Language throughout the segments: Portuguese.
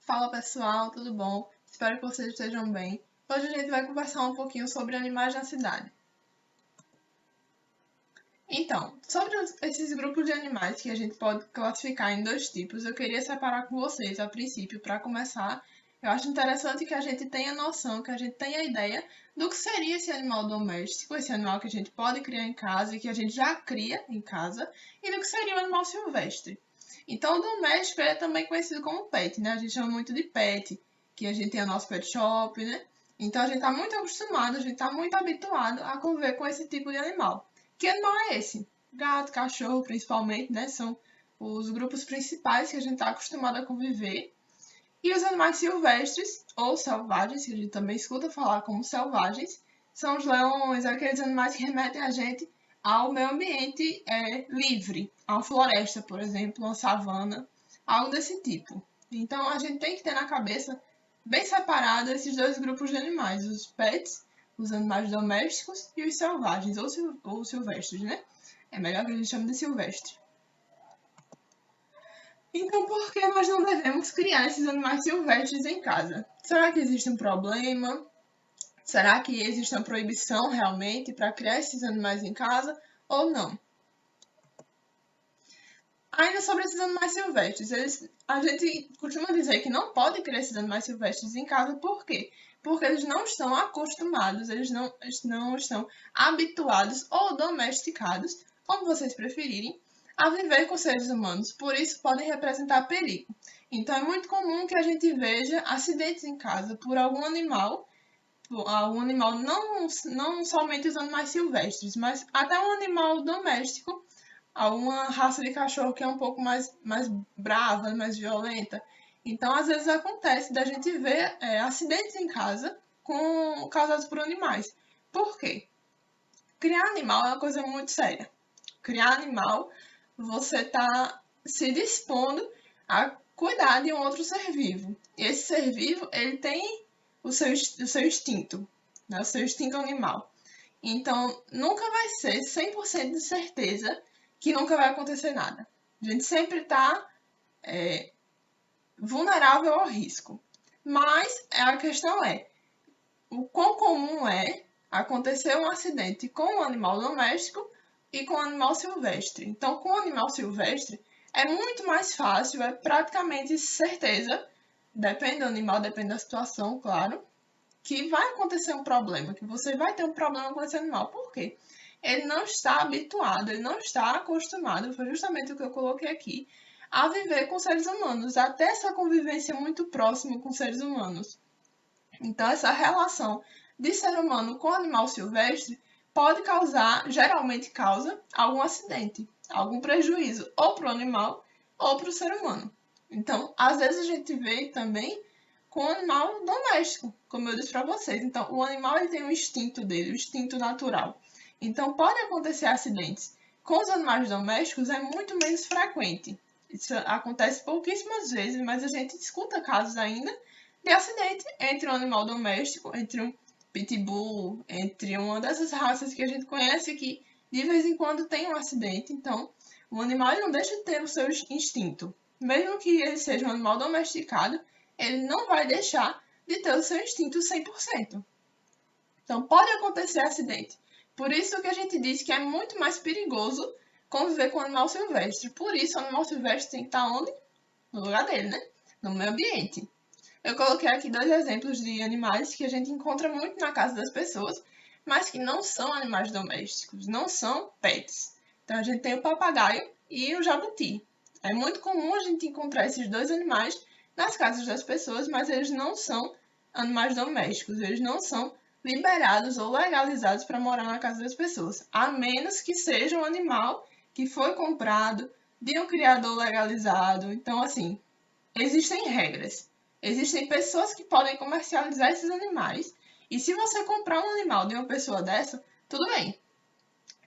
Fala pessoal, tudo bom? Espero que vocês estejam bem. Hoje a gente vai conversar um pouquinho sobre animais na cidade. Então, sobre esses grupos de animais que a gente pode classificar em dois tipos, eu queria separar com vocês a princípio, para começar. Eu acho interessante que a gente tenha noção, que a gente tenha ideia do que seria esse animal doméstico, esse animal que a gente pode criar em casa e que a gente já cria em casa, e do que seria o animal silvestre. Então, o doméstico é também conhecido como pet, né? A gente chama muito de pet, que a gente tem o nosso pet shop, né? Então, a gente está muito acostumado, a gente está muito habituado a conviver com esse tipo de animal. Que animal é esse? Gato, cachorro, principalmente, né? São os grupos principais que a gente está acostumado a conviver. E os animais silvestres, ou selvagens, que a gente também escuta falar como selvagens, são os leões, aqueles animais que remetem a gente ao meio ambiente livre, a uma floresta, por exemplo, uma savana, algo desse tipo. Então a gente tem que ter na cabeça bem separado esses dois grupos de animais, os pets, os animais domésticos e os selvagens, ou silvestres, né? É melhor que a gente chame de silvestre. Então, por que nós não devemos criar esses animais silvestres em casa? Será que existe um problema? Será que existe uma proibição realmente para criar esses animais em casa ou não? Ainda sobre esses animais silvestres, a gente costuma dizer que não pode criar esses animais silvestres em casa, por quê? Porque eles não estão acostumados, eles não estão habituados ou domesticados, como vocês preferirem, a viver com seres humanos, por isso podem representar perigo. Então é muito comum que a gente veja acidentes em casa por algum animal não somente os animais silvestres, mas até um animal doméstico, alguma raça de cachorro que é um pouco mais brava, mais violenta. Então, às vezes acontece da gente ver acidentes em casa causados por animais. Por quê? Criar animal é uma coisa muito séria. Criar animal, você está se dispondo a cuidar de um outro ser vivo. E esse ser vivo, ele tem o seu instinto, né? O seu instinto animal. Então, nunca vai ser 100% de certeza que nunca vai acontecer nada. A gente sempre está vulnerável ao risco. Mas a questão é, o quão comum é acontecer um acidente com um animal doméstico e com um animal silvestre. Então, com o animal silvestre, é muito mais fácil, é praticamente certeza, depende do animal, depende da situação, claro, que vai acontecer um problema, que você vai ter um problema com esse animal. Por quê? Ele não está habituado, ele não está acostumado, foi justamente o que eu coloquei aqui, a viver com seres humanos, até essa convivência muito próxima com seres humanos. Então, essa relação de ser humano com animal silvestre pode causar, geralmente causa, algum acidente, algum prejuízo, ou para o animal ou para o ser humano. Então, às vezes a gente vê também com o animal doméstico, como eu disse para vocês. Então, o animal ele tem um instinto dele, o instinto natural. Então, pode acontecer acidentes. Com os animais domésticos é muito menos frequente. Isso acontece pouquíssimas vezes, mas a gente escuta casos ainda de acidente entre um animal doméstico, entre um pitbull, entre uma dessas raças que a gente conhece que de vez em quando tem um acidente. Então, o animal ele não deixa de ter o seu instinto. Mesmo que ele seja um animal domesticado, ele não vai deixar de ter o seu instinto 100%. Então, pode acontecer acidente. Por isso que a gente diz que é muito mais perigoso conviver com o animal silvestre. Por isso, o animal silvestre tem que estar onde? No lugar dele, né? No meio ambiente. Eu coloquei aqui dois exemplos de animais que a gente encontra muito na casa das pessoas, mas que não são animais domésticos, não são pets. Então, a gente tem o papagaio e o jabuti. É muito comum a gente encontrar esses dois animais nas casas das pessoas, mas eles não são animais domésticos, eles não são liberados ou legalizados para morar na casa das pessoas, a menos que seja um animal que foi comprado de um criador legalizado. Então, assim, existem regras. Existem pessoas que podem comercializar esses animais. E se você comprar um animal de uma pessoa dessa, tudo bem.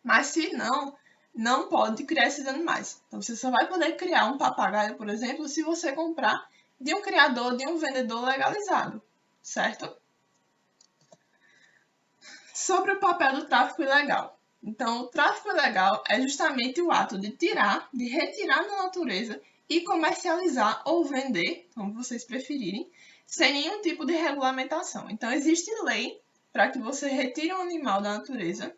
Mas se não, não pode criar esses animais. Então, você só vai poder criar um papagaio, por exemplo, se você comprar de um criador, de um vendedor legalizado, certo? Sobre o papel do tráfico ilegal. Então, o tráfico ilegal é justamente o ato de retirar da natureza e comercializar ou vender, como vocês preferirem, sem nenhum tipo de regulamentação. Então, existe lei para que você retire um animal da natureza,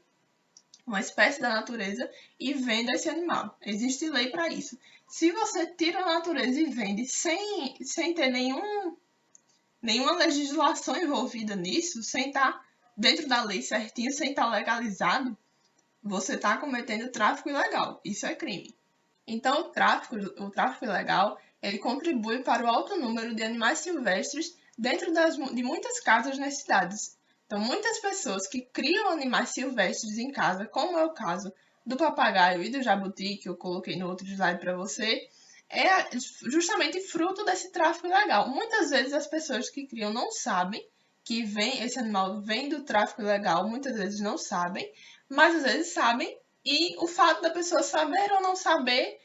uma espécie da natureza, e venda esse animal. Existe lei para isso. Se você tira da natureza e vende sem ter nenhuma legislação envolvida nisso, sem estar dentro da lei certinho, sem estar legalizado, você está cometendo tráfico ilegal. Isso é crime. Então, o tráfico ilegal, ele contribui para o alto número de animais silvestres dentro de muitas casas nas cidades. Então, muitas pessoas que criam animais silvestres em casa, como é o caso do papagaio e do jabuti, que eu coloquei no outro slide para você, é justamente fruto desse tráfico ilegal. Muitas vezes as pessoas que criam não sabem que esse animal vem do tráfico ilegal, muitas vezes não sabem, mas às vezes sabem, e o fato da pessoa saber ou não saber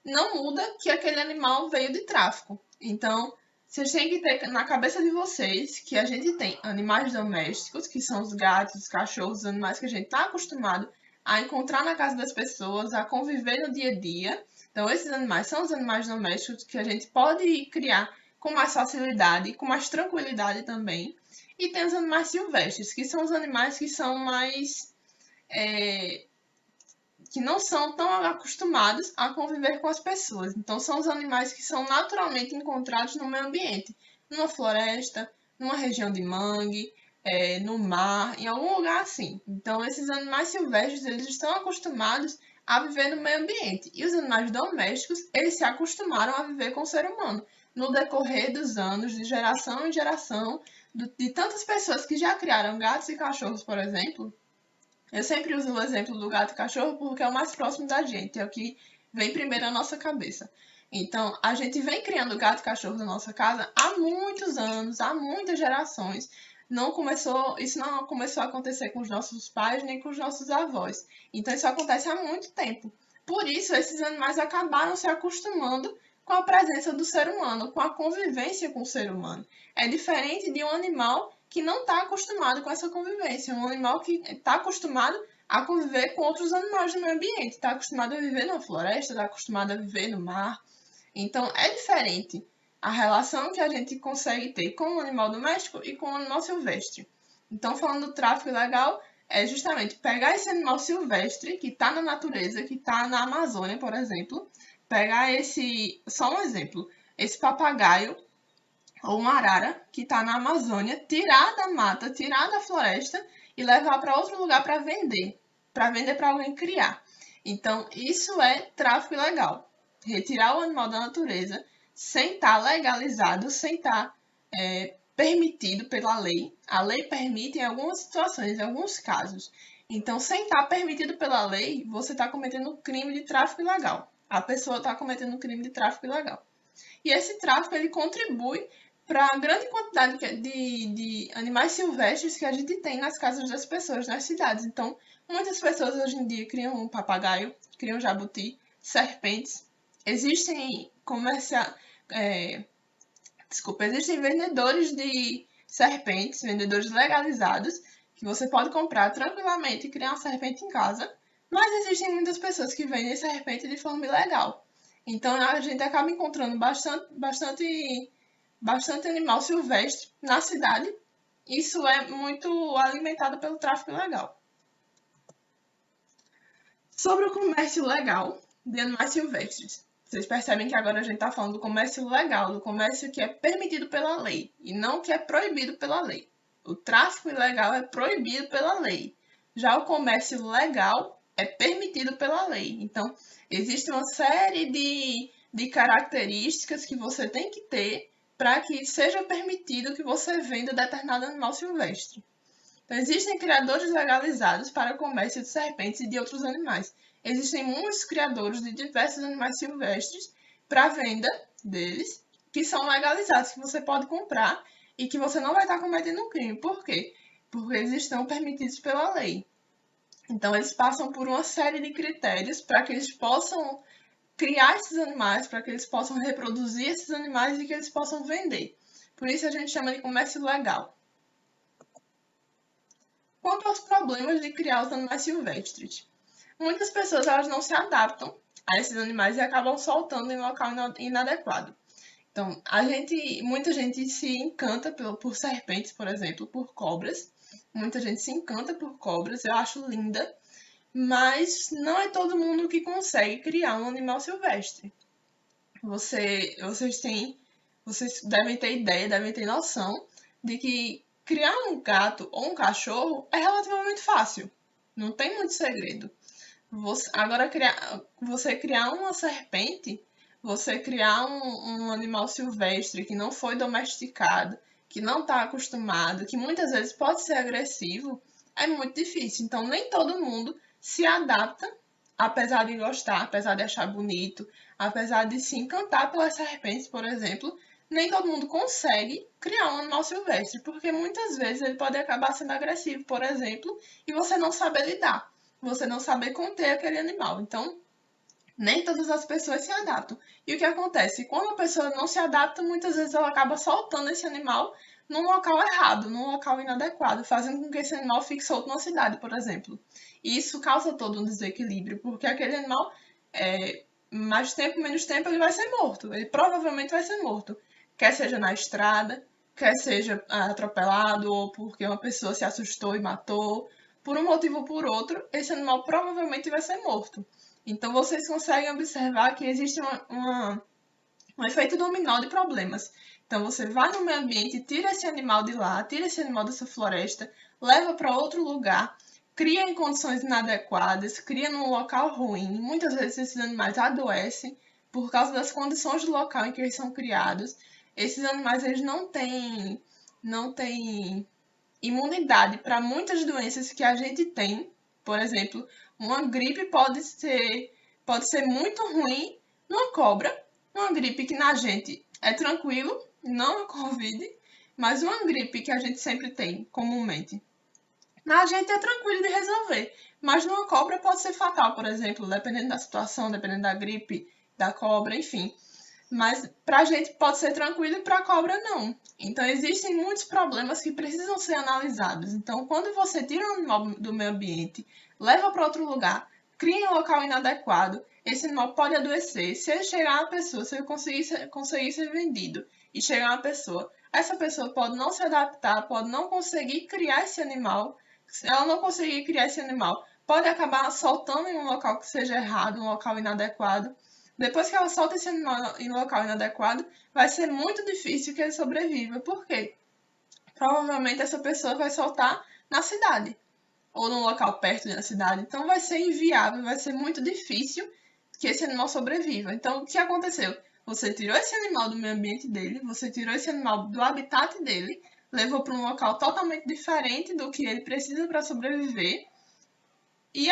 não muda que aquele animal veio de tráfico. Então, vocês têm que ter na cabeça de vocês que a gente tem animais domésticos, que são os gatos, os cachorros, os animais que a gente está acostumado a encontrar na casa das pessoas, a conviver no dia a dia. Então, esses animais são os animais domésticos que a gente pode criar com mais facilidade, com mais tranquilidade também. E tem os animais silvestres, que são os animais que são mais que não são tão acostumados a conviver com as pessoas. Então, são os animais que são naturalmente encontrados no meio ambiente, numa floresta, numa região de mangue, no mar, em algum lugar assim. Então, esses animais silvestres, eles estão acostumados a viver no meio ambiente. E os animais domésticos, eles se acostumaram a viver com o ser humano. No decorrer dos anos, de geração em geração, de tantas pessoas que já criaram gatos e cachorros, por exemplo. Eu sempre uso o exemplo do gato e cachorro porque é o mais próximo da gente, é o que vem primeiro na nossa cabeça. Então, a gente vem criando gato e cachorro na nossa casa há muitos anos, há muitas gerações. Isso não começou a acontecer com os nossos pais nem com os nossos avós. Então, isso acontece há muito tempo. Por isso, esses animais acabaram se acostumando com a presença do ser humano, com a convivência com o ser humano. É diferente de um animal que não está acostumado com essa convivência. Um animal que está acostumado a conviver com outros animais do meio ambiente, está acostumado a viver na floresta, está acostumado a viver no mar. Então, é diferente a relação que a gente consegue ter com o animal doméstico e com o animal silvestre. Então, falando do tráfico ilegal, é justamente pegar esse animal silvestre que está na natureza, que está na Amazônia, por exemplo, pegar só um exemplo, esse papagaio ou uma arara que está na Amazônia, tirar da mata, tirar da floresta e levar para outro lugar para vender para alguém criar. Então, isso é tráfico ilegal. Retirar o animal da natureza sem estar legalizado, sem estar permitido pela lei. A lei permite em algumas situações, em alguns casos. Então, sem estar permitido pela lei, você está cometendo um crime de tráfico ilegal. A pessoa está cometendo um crime de tráfico ilegal. E esse tráfico, ele contribui para a grande quantidade de animais silvestres que a gente tem nas casas das pessoas, nas cidades. Então, muitas pessoas hoje em dia criam um papagaio, criam jabuti, serpentes. Existem existem vendedores de serpentes, vendedores legalizados, que você pode comprar tranquilamente e criar uma serpente em casa. Mas existem muitas pessoas que vendem serpente de forma ilegal. Então, a gente acaba encontrando bastante animal silvestre na cidade. Isso é muito alimentado pelo tráfico ilegal. Sobre o comércio legal de animais silvestres. Vocês percebem que agora a gente está falando do comércio legal, do comércio que é permitido pela lei e não que é proibido pela lei. O tráfico ilegal é proibido pela lei. Já o comércio legal é permitido pela lei. Então, existe uma série de características que você tem que ter para que seja permitido que você venda determinado animal silvestre. Então, existem criadores legalizados para o comércio de serpentes e de outros animais. Existem muitos criadores de diversos animais silvestres para venda deles, que são legalizados, que você pode comprar e que você não vai estar cometendo um crime. Por quê? Porque eles estão permitidos pela lei. Então, eles passam por uma série de critérios para que eles possam criar esses animais, para que eles possam reproduzir esses animais e que eles possam vender. Por isso a gente chama de comércio legal. Quanto aos problemas de criar os animais silvestres. Muitas pessoas elas não se adaptam a esses animais e acabam soltando em local inadequado. Então, muita gente se encanta por serpentes, por exemplo, por cobras. Muita gente se encanta por cobras, eu acho linda, mas não é todo mundo que consegue criar um animal silvestre. Vocês devem ter ideia, devem ter noção de que criar um gato ou um cachorro é relativamente fácil. Não tem muito segredo. Agora, você criar uma serpente, você criar um animal silvestre que não foi domesticado, que não está acostumado, que muitas vezes pode ser agressivo, é muito difícil. Então, nem todo mundo se adapta, apesar de gostar, apesar de achar bonito, apesar de se encantar pelas serpentes, por exemplo, nem todo mundo consegue criar um animal silvestre, porque muitas vezes ele pode acabar sendo agressivo, por exemplo, e você não saber lidar, você não saber conter aquele animal. Então, nem todas as pessoas se adaptam. E o que acontece? Quando a pessoa não se adapta, muitas vezes ela acaba soltando esse animal num local errado, num local inadequado, fazendo com que esse animal fique solto na cidade, por exemplo. E isso causa todo um desequilíbrio, porque aquele animal, mais tempo, menos tempo, ele vai ser morto. Ele provavelmente vai ser morto. Quer seja na estrada, quer seja atropelado, ou porque uma pessoa se assustou e matou. Por um motivo ou por outro, esse animal provavelmente vai ser morto. Então, vocês conseguem observar que existe um efeito dominó de problemas. Então, você vai no meio ambiente, tira esse animal de lá, tira esse animal dessa floresta, leva para outro lugar, cria em condições inadequadas, cria num local ruim. Muitas vezes esses animais adoecem por causa das condições do local em que eles são criados. Esses animais eles não têm imunidade para muitas doenças que a gente tem. Por exemplo, uma gripe pode ser muito ruim numa cobra, uma gripe que na gente é tranquilo, não é Covid, mas uma gripe que a gente sempre tem comumente, na gente é tranquilo de resolver. Mas numa cobra pode ser fatal, por exemplo, dependendo da situação, dependendo da gripe da cobra, enfim. Mas para a gente pode ser tranquilo e para a cobra não. Então existem muitos problemas que precisam ser analisados. Então, quando você tira um animal do meio ambiente, leva para outro lugar, cria em um local inadequado, esse animal pode adoecer. Se ele chegar a uma pessoa, se ele conseguir ser vendido e chegar a uma pessoa, essa pessoa pode não se adaptar, pode não conseguir criar esse animal. Se ela não conseguir criar esse animal, pode acabar soltando em um local que seja errado, um local inadequado. Depois que ela solta esse animal em um local inadequado, vai ser muito difícil que ele sobreviva. Por quê? Provavelmente essa pessoa vai soltar na cidade, ou num local perto da cidade. Então vai ser inviável, vai ser muito difícil que esse animal sobreviva. Então o que aconteceu? Você tirou esse animal do meio ambiente dele, você tirou esse animal do habitat dele, levou para um local totalmente diferente do que ele precisa para sobreviver, e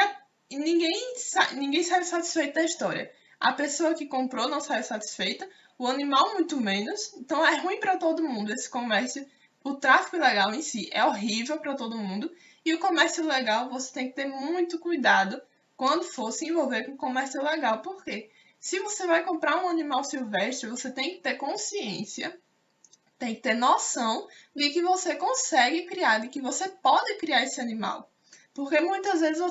ninguém saiu satisfeito da história. A pessoa que comprou não saiu satisfeita, o animal muito menos. Então é ruim para todo mundo esse comércio. O tráfico ilegal em si é horrível para todo mundo. E o comércio legal você tem que ter muito cuidado quando for se envolver com o comércio ilegal. Por quê? Se você vai comprar um animal silvestre, você tem que ter consciência, tem que ter noção de que você consegue criar, de que você pode criar esse animal. Porque muitas vezes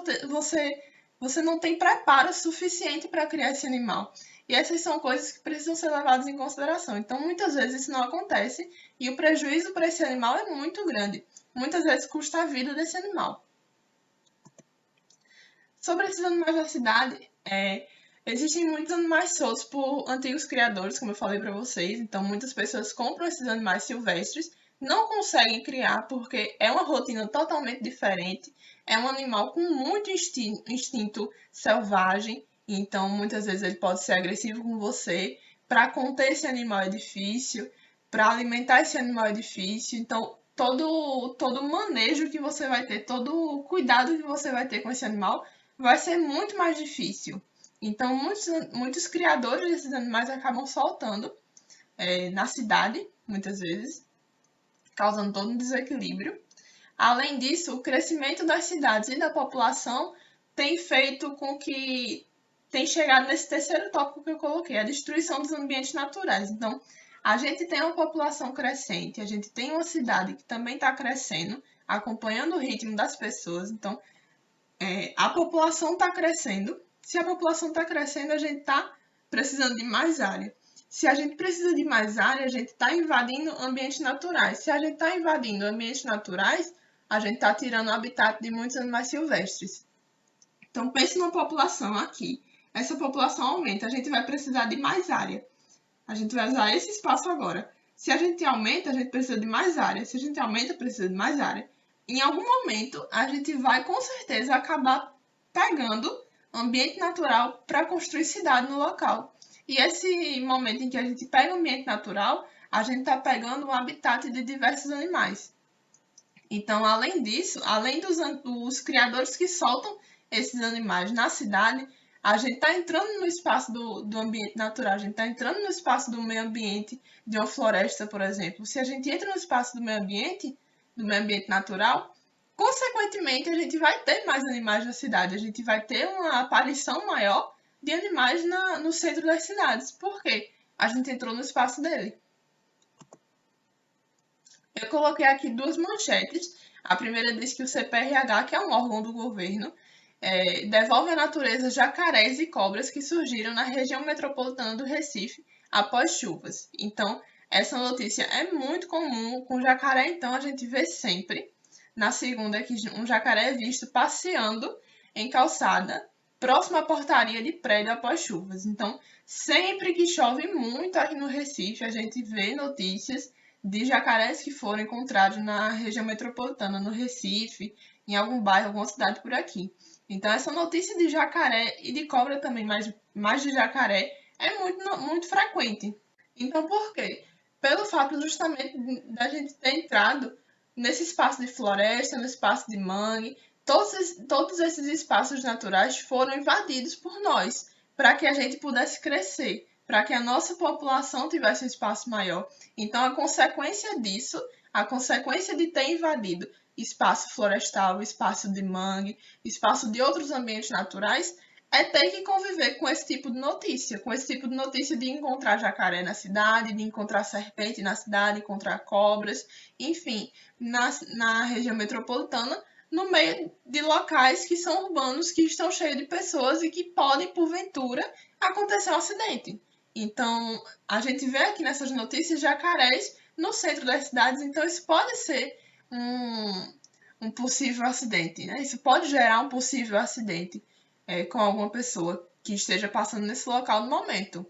você não tem preparo suficiente para criar esse animal. E essas são coisas que precisam ser levadas em consideração. Então, muitas vezes isso não acontece e o prejuízo para esse animal é muito grande. Muitas vezes custa a vida desse animal. Sobre esses animais da cidade, existem muitos animais soltos por antigos criadores, como eu falei para vocês. Então, muitas pessoas compram esses animais silvestres, não conseguem criar porque é uma rotina totalmente diferente. É um animal com muito instinto selvagem, então muitas vezes ele pode ser agressivo com você. Para conter esse animal é difícil, para alimentar esse animal é difícil. Então, todo o manejo que você vai ter, todo o cuidado que você vai ter com esse animal vai ser muito mais difícil. Então, muitos criadores desses animais acabam soltando na cidade, muitas vezes, causando todo um desequilíbrio. Além disso, o crescimento das cidades e da população tem feito com que tem chegado nesse terceiro tópico que eu coloquei, a destruição dos ambientes naturais. Então, a gente tem uma população crescente, a gente tem uma cidade que também está crescendo, acompanhando o ritmo das pessoas. Então, a população está crescendo Se a população está crescendo, a gente está precisando de mais área. Se a gente precisa de mais área, a gente está invadindo ambientes naturais. Se a gente está invadindo ambientes naturais, a gente está tirando o habitat de muitos animais silvestres. Então, pense numa população aqui. Essa população aumenta, a gente vai precisar de mais área. A gente vai usar esse espaço agora. Se a gente aumenta, a gente precisa de mais área. Se a gente aumenta, precisa de mais área. Em algum momento, a gente vai, com certeza, acabar pegando ambiente natural para construir cidade no local. E esse momento em que a gente pega o ambiente natural, a gente está pegando o habitat de diversos animais. Então, além disso, além dos criadores que soltam esses animais na cidade, a gente está entrando no espaço do ambiente natural, a gente está entrando no espaço do meio ambiente de uma floresta, por exemplo. Se a gente entra no espaço do meio ambiente natural, consequentemente a gente vai ter mais animais na cidade, a gente vai ter uma aparição maior de animais no centro das cidades. Por quê? A gente entrou no espaço dele. Eu coloquei aqui duas manchetes. A primeira diz que o CPRH, que é um órgão do governo, devolve à natureza jacarés e cobras que surgiram na região metropolitana do Recife após chuvas. Então, essa notícia é muito comum. Com jacaré, então, a gente vê sempre. Na segunda, é que um jacaré é visto passeando em calçada próximo à portaria de prédio após chuvas. Então, sempre que chove muito aqui no Recife, a gente vê notícias de jacarés que foram encontrados na região metropolitana, no Recife, em algum bairro, alguma cidade por aqui. Então, essa notícia de jacaré e de cobra também, mais de jacaré, é muito frequente. Então, por quê? Pelo fato justamente da gente ter entrado nesse espaço de floresta, no espaço de mangue, todos esses espaços naturais foram invadidos por nós, para que a gente pudesse crescer, para que a nossa população tivesse um espaço maior. Então, a consequência disso, a consequência de ter invadido espaço florestal, espaço de mangue, espaço de outros ambientes naturais, é ter que conviver com esse tipo de notícia de encontrar jacaré na cidade, de encontrar serpente na cidade, encontrar cobras, enfim, na região metropolitana, no meio de locais que são urbanos, que estão cheios de pessoas e que podem, porventura, acontecer um acidente. Então, a gente vê aqui nessas notícias jacarés no centro das cidades, então isso pode ser um possível acidente, né? Isso pode gerar um possível acidente com alguma pessoa que esteja passando nesse local no momento.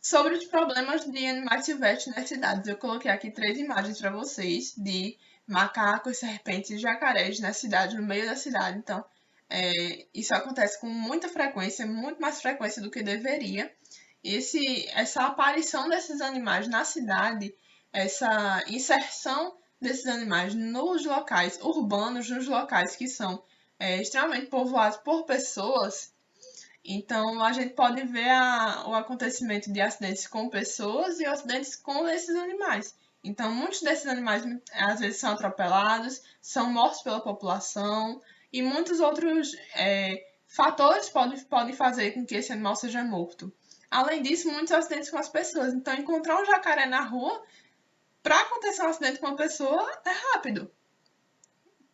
Sobre os problemas de animais silvestres nas cidades, eu coloquei aqui 3 imagens para vocês de macacos, serpentes e jacarés na cidade, no meio da cidade. Então, isso acontece com muita frequência, muito mais frequência do que deveria. Essa aparição desses animais na cidade, essa inserção desses animais nos locais urbanos, nos locais que são extremamente povoados por pessoas, então a gente pode ver o acontecimento de acidentes com pessoas e acidentes com esses animais. Então, muitos desses animais às vezes são atropelados, são mortos pela população e muitos outros fatores podem fazer com que esse animal seja morto. Além disso, muitos acidentes com as pessoas. Então, encontrar um jacaré na rua, para acontecer um acidente com uma pessoa, é rápido.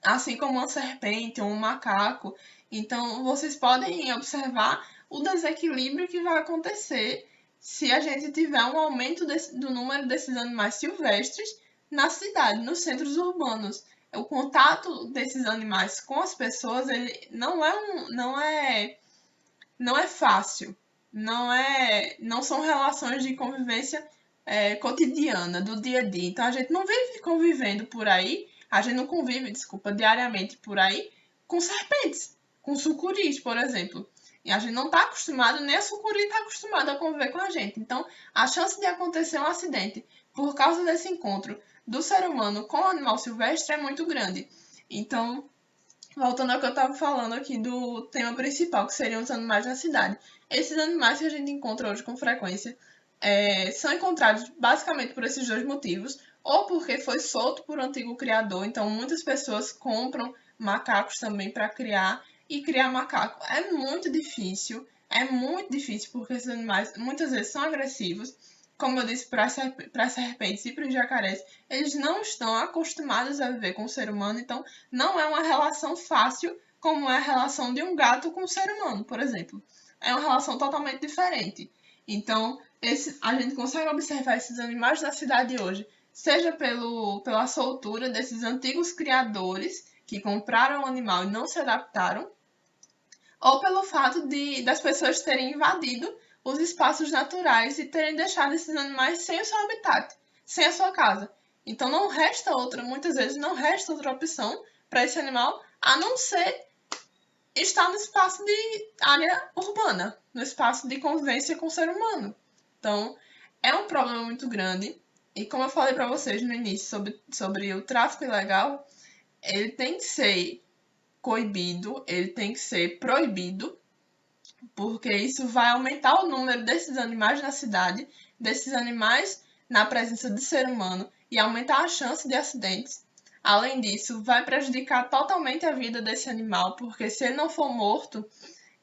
Assim como uma serpente ou um macaco. Então, vocês podem observar o desequilíbrio que vai acontecer se a gente tiver um aumento do número desses animais silvestres na cidade, nos centros urbanos. O contato desses animais com as pessoas ele não é fácil. Não são relações de convivência cotidiana, do dia a dia. Então, a gente não vive convivendo por aí, a gente não convive, diariamente por aí com serpentes, com sucuris, por exemplo. E a gente não está acostumado, nem a sucuri está acostumada a conviver com a gente. Então, a chance de acontecer um acidente por causa desse encontro do ser humano com o animal silvestre é muito grande. Então, voltando ao que eu estava falando aqui do tema principal, que seriam os animais na cidade. Esses animais que a gente encontra hoje com frequência são encontrados basicamente por esses 2 motivos, ou porque foi solto por um antigo criador, então muitas pessoas compram macacos também para criar, e criar macaco é muito difícil porque esses animais muitas vezes são agressivos. Como eu disse, para as serpentes e para os jacarés, eles não estão acostumados a viver com o ser humano, então não é uma relação fácil como é a relação de um gato com um ser humano, por exemplo. É uma relação totalmente diferente. Então, a gente consegue observar esses animais da cidade hoje, seja pela soltura desses antigos criadores que compraram o animal e não se adaptaram, ou pelo fato das pessoas terem invadido os espaços naturais e terem deixado esses animais sem o seu habitat, sem a sua casa. Então muitas vezes não resta outra opção para esse animal a não ser estar no espaço de área urbana, no espaço de convivência com o ser humano. Então, é um problema muito grande. E como eu falei para vocês no início sobre o tráfico ilegal, ele tem que ser coibido, ele tem que ser proibido, porque isso vai aumentar o número desses animais na cidade, desses animais na presença de ser humano e aumentar a chance de acidentes. Além disso, vai prejudicar totalmente a vida desse animal, porque se ele não for morto,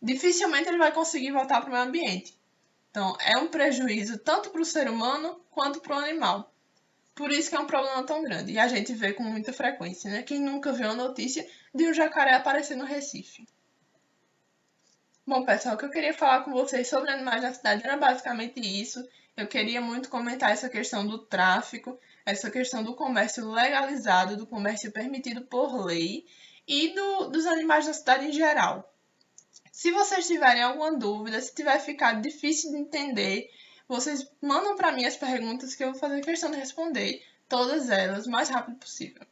dificilmente ele vai conseguir voltar para o meio ambiente. Então, é um prejuízo tanto para o ser humano quanto para o animal. Por isso que é um problema tão grande. E a gente vê com muita frequência, né? Quem nunca viu a notícia de um jacaré aparecer no Recife? Bom, pessoal, o que eu queria falar com vocês sobre animais na cidade era basicamente isso. Eu queria muito comentar essa questão do tráfico, essa questão do comércio legalizado, do comércio permitido por lei e dos animais na cidade em geral. Se vocês tiverem alguma dúvida, se tiver ficado difícil de entender, vocês mandam para mim as perguntas que eu vou fazer questão de responder todas elas o mais rápido possível.